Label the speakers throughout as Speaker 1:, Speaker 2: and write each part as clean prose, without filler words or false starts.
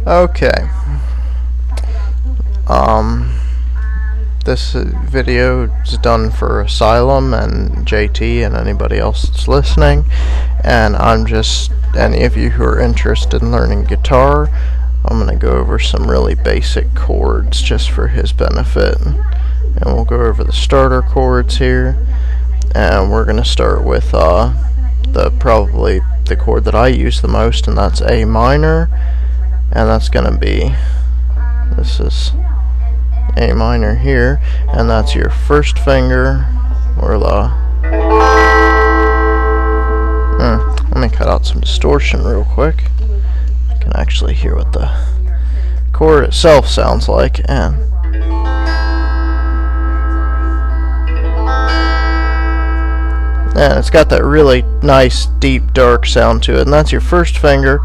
Speaker 1: Okay. This video is done for Asylum and JT and anybody else that's listening, and I'm just any of you who are interested in learning guitar, I'm going to go over some really basic chords just for his benefit, and we'll go over the starter chords here, and we're going to start with probably the chord that I use the most, and that's A minor, and that's going to be, this is A minor here, and that's your first finger, or let me cut out some distortion real quick. You can actually hear what the chord itself sounds like, and it's got that really nice, deep, dark sound to it, and that's your first finger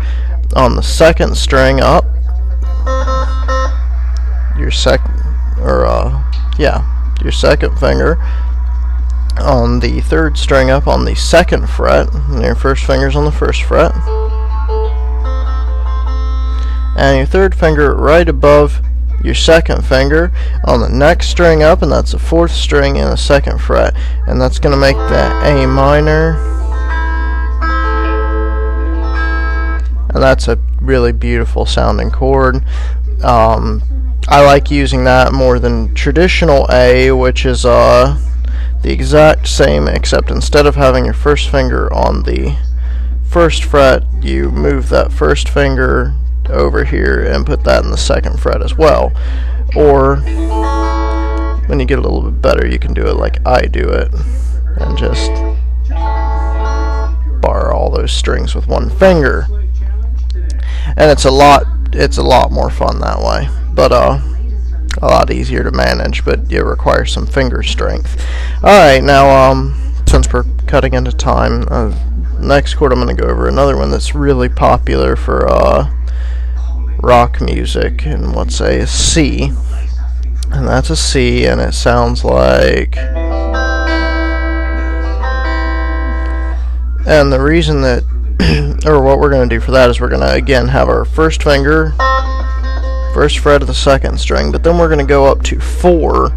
Speaker 1: on the second string up, your second finger on the third string up on the second fret, and your first finger's on the first fret, and your third finger right above your second finger on the next string up, and that's the fourth string in the second fret, and that's going to make that A minor, and that's a really beautiful sounding chord. I like using that more than traditional A, which is the exact same, except instead of having your first finger on the first fret, you move that first finger over here and put that in the second fret as well. Or when you get a little bit better, you can do it like I do it and just bar all those strings with one finger, and it's a lot more fun that way, but a lot easier to manage, but it requires some finger strength. Alright, now since we're cutting into time, next chord I'm going to go over another one that's really popular for rock music, and let's say a C, and that's a C, and it sounds like, and the reason that or what we're going to do for that is we're going to again have our first finger, first fret of the second string, but then we're going to go up to 4,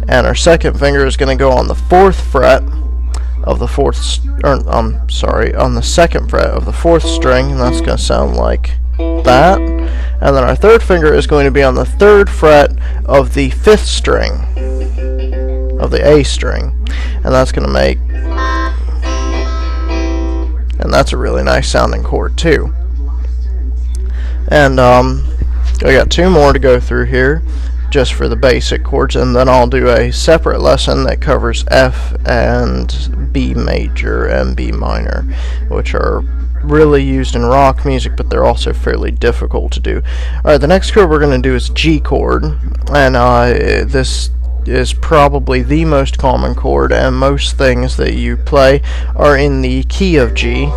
Speaker 1: and our second finger is going to go on the fourth fret of the on the second fret of the fourth string, and that's going to sound like that. And then our third finger is going to be on the third fret of the fifth string of the A string, and that's going to make, and that's a really nice sounding chord too. And I got two more to go through here just for the basic chords, and then I'll do a separate lesson that covers F and B major and B minor, which are really used in rock music, but they're also fairly difficult to do. Alright, the next chord we're going to do is G chord, and this is probably the most common chord, and most things that you play are in the key of G.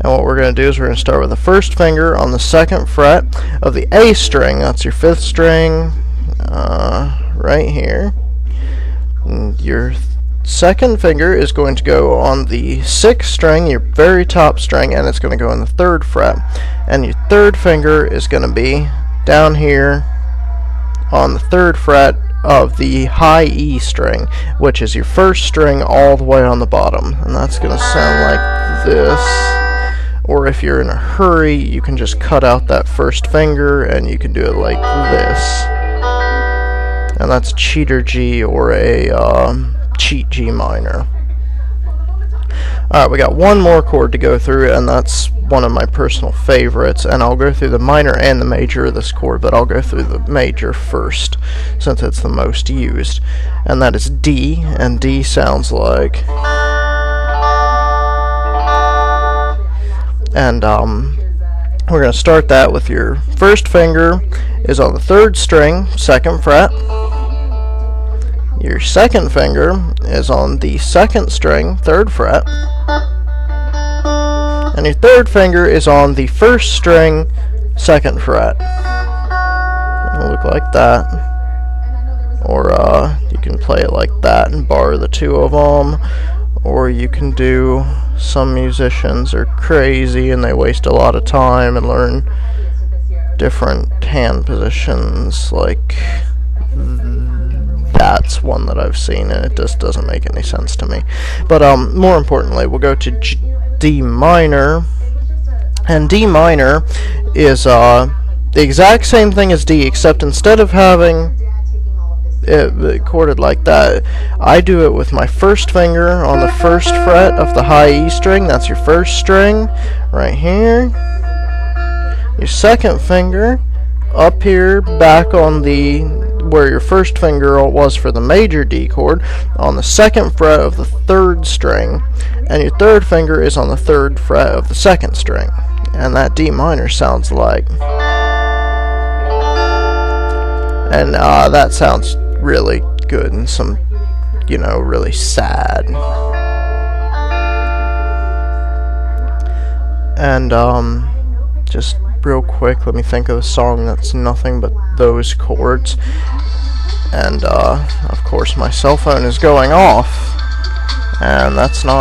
Speaker 1: And what we're going to do is we're going to start with the first finger on the second fret of the A string. That's your fifth string right here. And your second finger is going to go on the sixth string, your very top string, and it's going to go on the third fret. And your third finger is going to be down here on the third fret of the high E string, which is your first string all the way on the bottom. And that's going to sound like this. Or if you're in a hurry, you can just cut out that first finger and you can do it like this. And that's cheater G, or a cheat G minor. Alright, we got one more chord to go through, and that's one of my personal favorites, and I'll go through the minor and the major of this chord, but I'll go through the major first since it's the most used, and that is D, and D sounds like, and we're going to start that with your first finger is on the third string, second fret. Your second finger is on the second string, third fret. And your third finger is on the first string, second fret. It'll look like that. Or you can play it like that and bar the two of them. Or you can do some musicians are crazy and they waste a lot of time and learn different hand positions. Like, that's one that I've seen and it just doesn't make any sense to me. But more importantly, we'll go to D minor, and D minor is the exact same thing as D, except instead of having it chorded like that, I do it with my first finger on the first fret of the high E string. That's your first string right here. Your second finger up here back on the where your first finger was for the major D chord, on the second fret of the third string, and your third finger is on the third fret of the second string. And that D minor sounds like, and that sounds really good and some, you know, really sad. And just real quick, let me think of a song that's nothing but those chords. And of course my cell phone is going off, and that's not